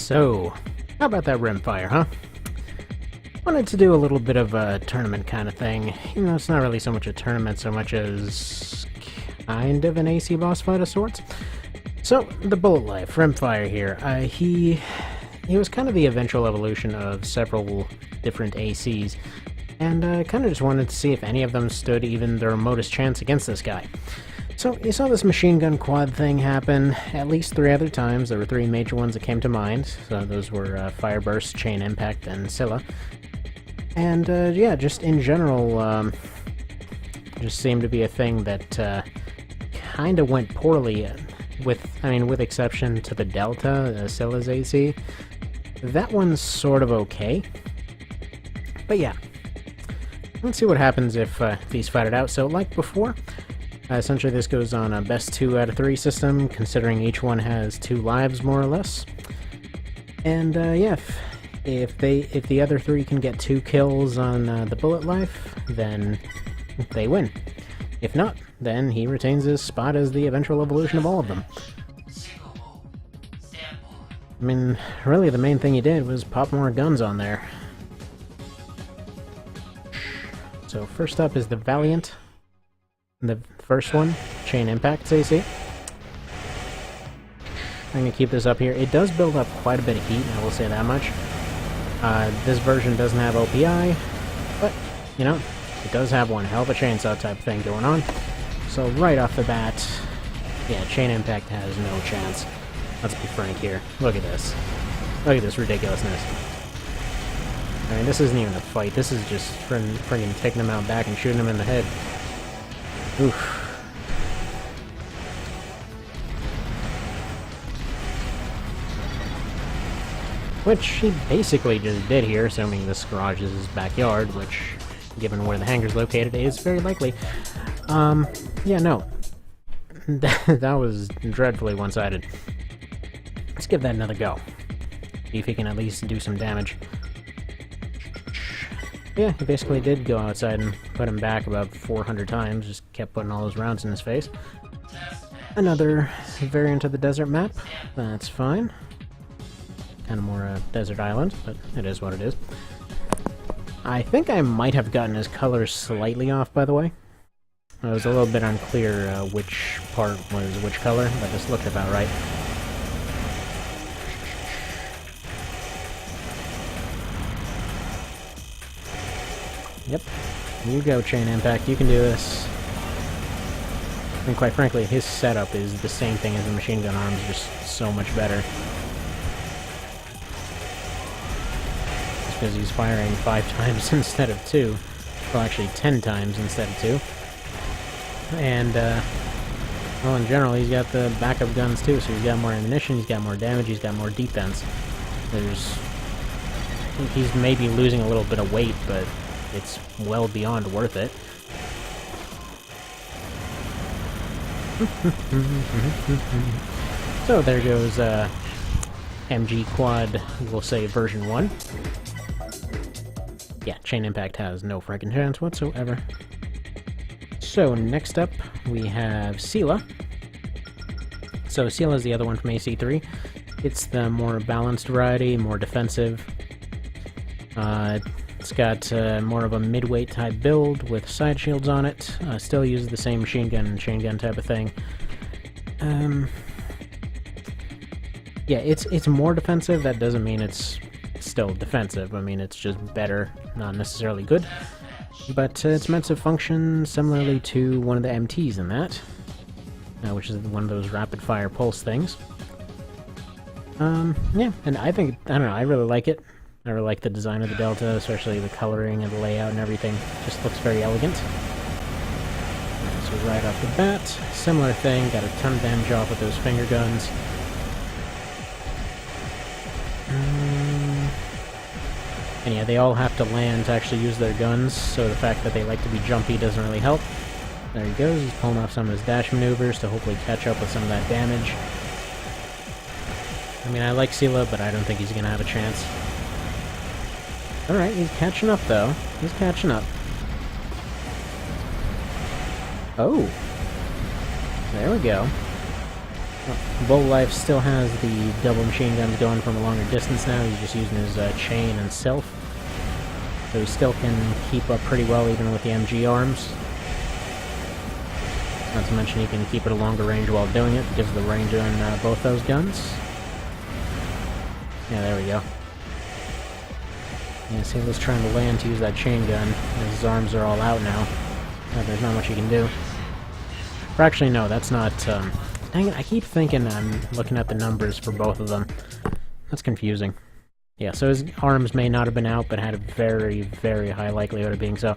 So, how about that rimfire, huh? Wanted to do a little bit of a tournament kind of thing. You know, it's not really so much a tournament so much as kind of an AC boss fight of sorts. So, the Bullet Life, Rimfire here, he was kind of the eventual evolution of several different ACs, and I kind of just wanted to see if any of them stood even the remotest chance against this guy. So, you saw this machine gun quad thing happen at least 3 other times. There were 3 major ones that came to mind. So those were Fire Burst, Chain Impact, and Scylla. And, yeah, just in general, just seemed to be a thing that kind of went poorly, with exception to the Delta, Scylla's AC. That one's sort of okay. But yeah, let's see what happens if these fight it out. So, like before, essentially this goes on a best 2 out of 3 system, considering each one has 2 lives, more or less. And, yeah, if the other 3 can get 2 kills on the Bullet Life, then they win. If not, then he retains his spot as the eventual evolution of all of them. I mean, really the main thing he did was pop more guns on there. So first up is the Valiant. The first one, Chain Impact AC. I'm going to keep this up here. It does build up quite a bit of heat, I will say that much. This version doesn't have OPI, but, you know, it does have one hell of a chainsaw type thing going on. So right off the bat, yeah, Chain Impact has no chance. Let's be frank here. Look at this. Look at this ridiculousness. I mean, this isn't even a fight. This is just friggin' taking him out back and shooting him in the head. Oof. Which he basically just did here, assuming this garage is his backyard, which, given where the hangar's located, is very likely. Yeah, no. That was dreadfully one-sided. Let's give that another go. See if he can at least do some damage. Yeah, he basically did go outside and put him back about 400 times, just kept putting all those rounds in his face. Another variant of the desert map, that's fine. Kind of more a desert island, but it is what it is. I think I might have gotten his colors slightly off, by the way. It was a little bit unclear which part was which color, but this looked about right. Yep. You go, Chain Impact. You can do this. And quite frankly, his setup is the same thing as the machine gun arms, just so much better. Just because he's firing 5 times instead of 2. Well, actually 10 times instead of 2. And, well, in general, he's got the backup guns too, so he's got more ammunition, he's got more damage, he's got more defense. I think he's maybe losing a little bit of weight, but it's well beyond worth it. So there goes MG Quad, we'll say version 1. Yeah, Chain Impact has no freaking chance whatsoever. So next up we have Scylla. So Scylla is the other one from AC3. It's the more balanced variety, more defensive. It's got more of a mid-weight type build with side shields on it. Still uses the same machine gun and chain gun type of thing. Yeah, it's more defensive. That doesn't mean it's still defensive. I mean, it's just better, not necessarily good. But it's meant to function similarly to one of the MTs in that, which is one of those rapid-fire pulse things. Yeah, and I don't know, I really like it. I really like the design of the Delta, especially the coloring and the layout and everything. Just looks very elegant. So right off the bat, similar thing, got a ton of damage off with those finger guns. And yeah, they all have to land to actually use their guns, so the fact that they like to be jumpy doesn't really help. There he goes, he's pulling off some of his dash maneuvers to hopefully catch up with some of that damage. I mean, I like Scylla, but I don't think he's gonna have a chance. Alright, he's catching up, though. He's catching up. Oh! There we go. Bull Life still has the double machine guns going from a longer distance now. He's just using his chain and self. So he still can keep up pretty well even with the MG arms. Not to mention he can keep it a longer range while doing it because of the range on both those guns. Yeah, there we go. Yeah, see, he's trying to land to use that chain gun. His arms are all out now. There's not much he can do. Or actually, no, that's not... dang it, I keep thinking I'm looking at the numbers for both of them. That's confusing. Yeah, so his arms may not have been out, but had a very, very high likelihood of being so.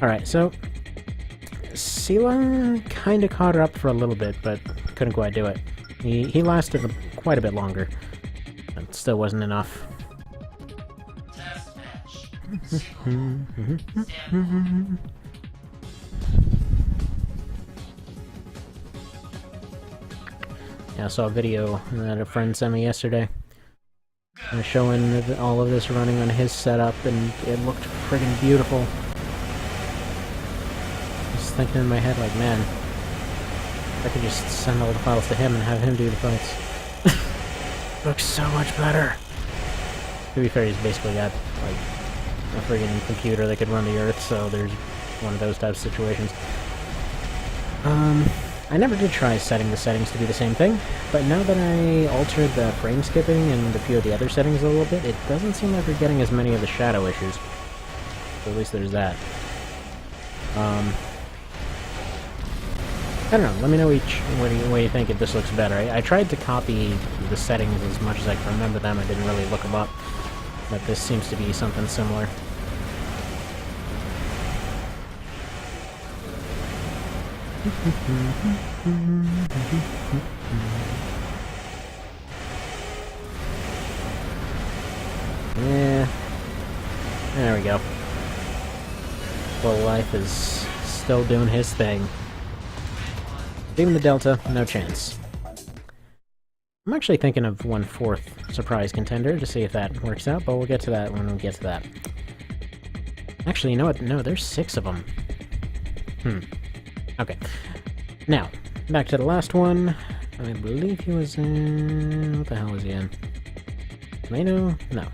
Alright, so... Sela kinda caught her up for a little bit, but couldn't quite do it. He lasted quite a bit longer. But still wasn't enough. Test match. Yeah, I saw a video that a friend sent me yesterday. Showing all of this running on his setup, and it looked friggin' beautiful. Just thinking in my head, like, man, I could just send all the files to him and have him do the fights. Looks so much better. To be fair, he's basically got, like, a friggin' computer that could run the Earth, so there's one of those types of situations. I never did try setting the settings to be the same thing, but now that I altered the frame skipping and a few of the other settings a little bit, it doesn't seem like we're getting as many of the shadow issues. So at least there's that. I don't know, let me know what do you think if this looks better. I tried to copy the settings as much as I can remember them, I didn't really look them up, but this seems to be something similar. Yeah, there we go. Full Life is still doing his thing. Even the Delta, no chance. I'm actually thinking of 1/4 surprise contender to see if that works out, but we'll get to that when we get to that. Actually, you know what? No, there's 6 of them. Okay. Now, back to the last one. I believe he was in... What the hell was he in? Tornado? No.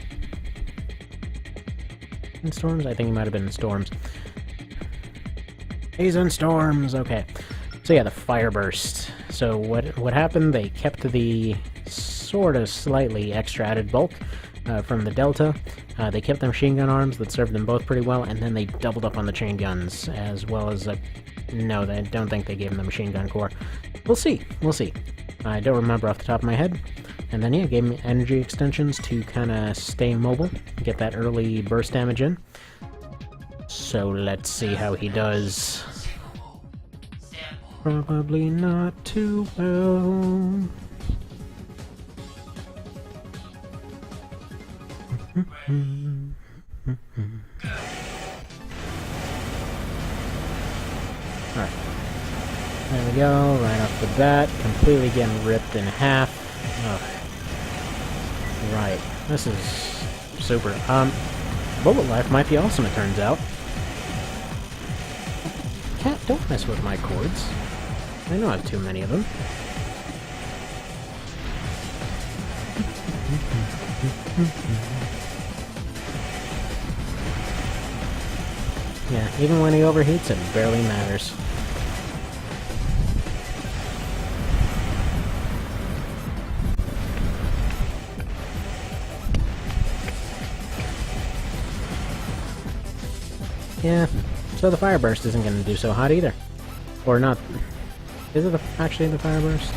In Storms? I think he might have been in Storms. He's in Storms! Okay. So yeah, the Fireburst. So what happened, they kept the sort of slightly extra added bulk from the Delta. They kept the machine gun arms that served them both pretty well, and then they doubled up on the chain guns, as well as no, I don't think they gave him the machine gun core. We'll see. We'll see. I don't remember off the top of my head. And then, yeah, gave him energy extensions to kind of stay mobile, get that early burst damage in. So let's see how he does. Probably not too well. Alright. There we go, right off the bat. Completely getting ripped in half. Ugh. Right. This is super. Bullet Life might be awesome, it turns out. Cat, don't mess with my cords. I know I have too many of them. Yeah, even when he overheats, it barely matters. Yeah, so the Fireburst isn't going to do so hot either. Or not. Is it actually the Fireburst?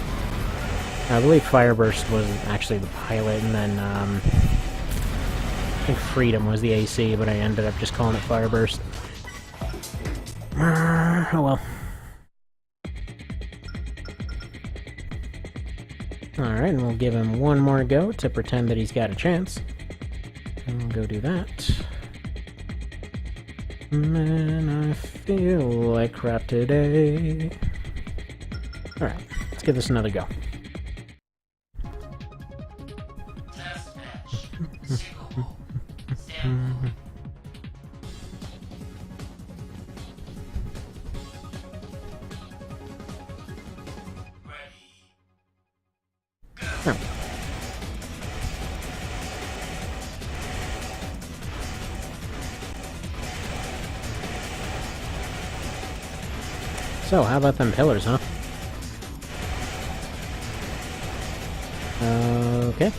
I believe Fireburst was actually the pilot, and then, I think Freedom was the AC, but I ended up just calling it Fireburst. Oh well. Alright, and we'll give him one more go to pretend that he's got a chance. And we'll go do that. Man, I feel like crap today. Alright, let's give this another go. Test match. Stand by. So, how about them pillars, huh? Okay.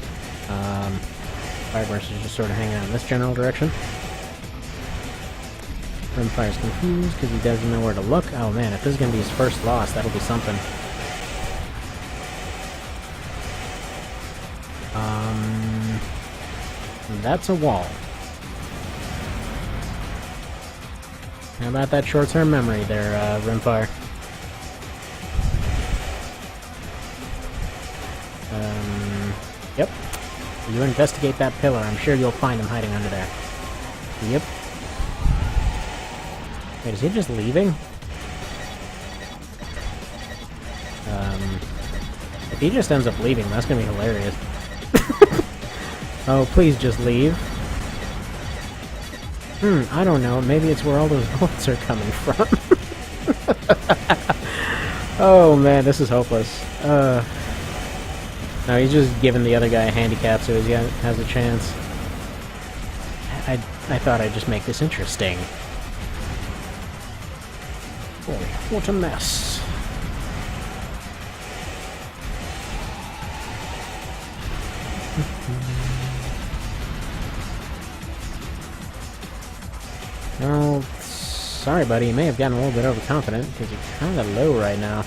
Fireburst is just sort of hanging out in this general direction. Rimfire's confused because he doesn't know where to look. Oh man, if this is going to be his first loss, that'll be something. That's a wall. How about that short-term memory there, Rimfire? Yep. You investigate that pillar, I'm sure you'll find him hiding under there. Yep. Wait, is he just leaving? If he just ends up leaving, that's gonna be hilarious. Oh, please just leave. I don't know. Maybe it's where all those bullets are coming from. Oh man, this is hopeless. No, he's just giving the other guy a handicap so he has a chance. I thought I'd just make this interesting. Boy, what a mess. Oh, sorry buddy, you may have gotten a little bit overconfident, because you're kind of low right now.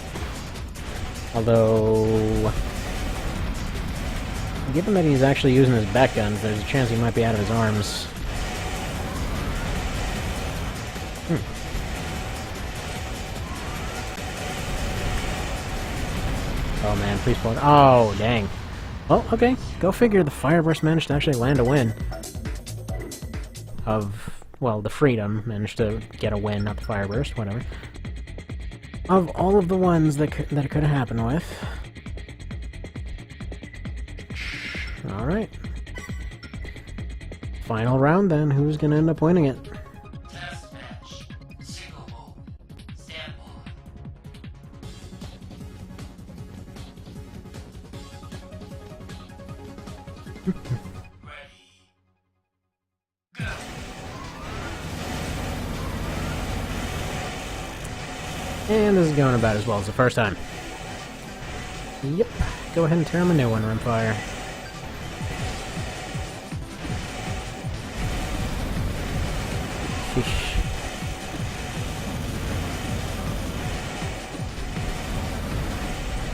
Although, given that he's actually using his back guns, there's a chance he might be out of his arms. Oh man, please pull it. Oh, dang. Well, okay, go figure, the Fireburst managed to actually land a win. Well, the Freedom managed to get a win, not the Fireburst, whatever. Of all of the ones that it could have happened with. Alright. Final round then, who's gonna end up winning it? Test match. Single move. Stand by. Ready. Go. And this is going about as well as the first time. Yep. Go ahead and tear him a new one, Rimfire. Sheesh.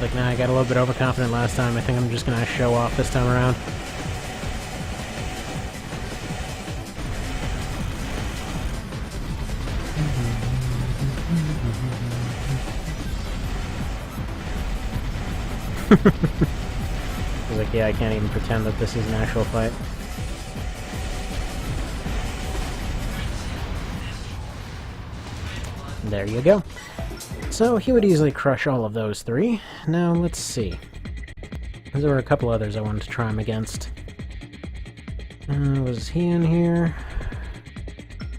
Like, nah, I got a little bit overconfident last time. I think I'm just gonna show off this time around. I was like, yeah, I can't even pretend that this is an actual fight. There you go. So he would easily crush all of those three. Now, let's see. There were a couple others I wanted to try him against. Was he in here?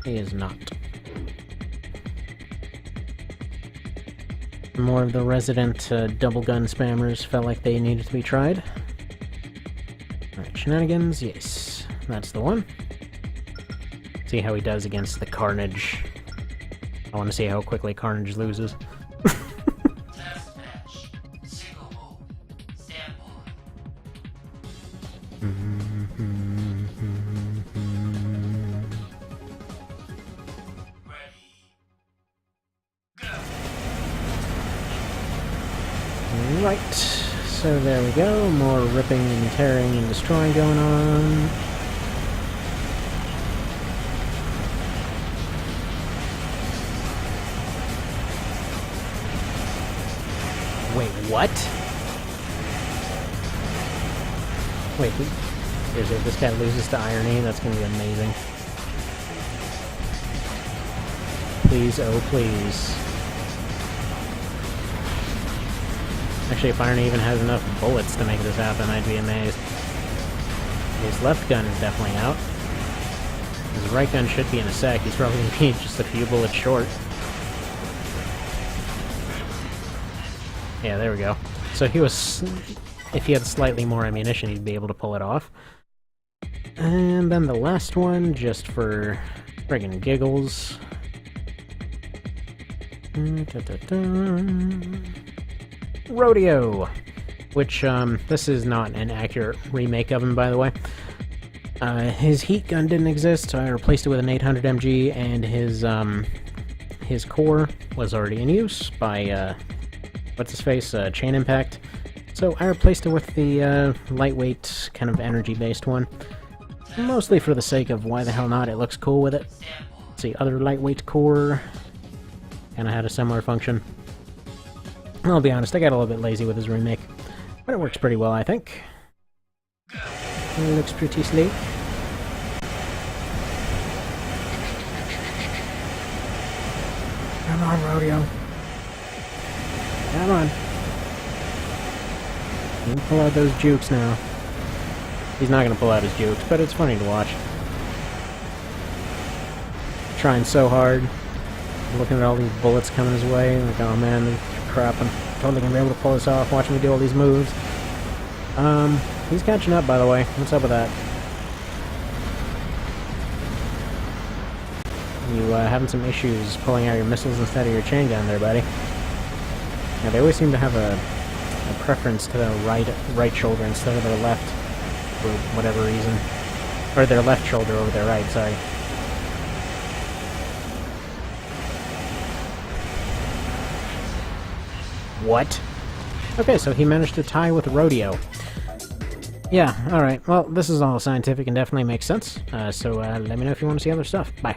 He is not. More of the resident double gun spammers felt like they needed to be tried. Alright, shenanigans, yes. That's the one. See how he does against the Carnage. I want to see how quickly Carnage loses. Test match. Single move. Stand by. Ready. Go. Right, so there we go. More ripping and tearing and destroying going on. Wait, what? Wait, seriously, if this guy loses to Irony, that's gonna be amazing. Please, oh please. Actually, if Irony even has enough bullets to make this happen, I'd be amazed. His left gun is definitely out. His right gun should be in a sec. He's probably gonna be just a few bullets short. Yeah, there we go. So he was... If he had slightly more ammunition, he'd be able to pull it off. And then the last one, just for friggin' giggles. Rodeo! Which, this is not an accurate remake of him, by the way. His heat gun didn't exist, so I replaced it with an 800 MG, and his core was already in use by, what's-his-face, Chain Impact. So I replaced it with the, lightweight, kind of energy-based one. Mostly for the sake of why the hell not, it looks cool with it. Let's see, other lightweight core kinda had a similar function. I'll be honest, I got a little bit lazy with his remake, but it works pretty well, I think. It looks pretty sleek. Come on, Rodeo. Come on. You can pull out those jukes now. He's not gonna pull out his jukes, but it's funny to watch. Trying so hard. Looking at all these bullets coming his way. Like, oh man, crap, I'm totally gonna be able to pull this off. Watch me do all these moves. He's catching up, by the way. What's up with that? You, having some issues pulling out your missiles instead of your chain gun there, buddy. Yeah, they always seem to have a preference to their right shoulder instead of their left, for whatever reason. Or their left shoulder over their right, sorry. What? Okay, so he managed to tie with Rodeo. Yeah, alright. Well, this is all scientific and definitely makes sense. So let me know if you want to see other stuff. Bye.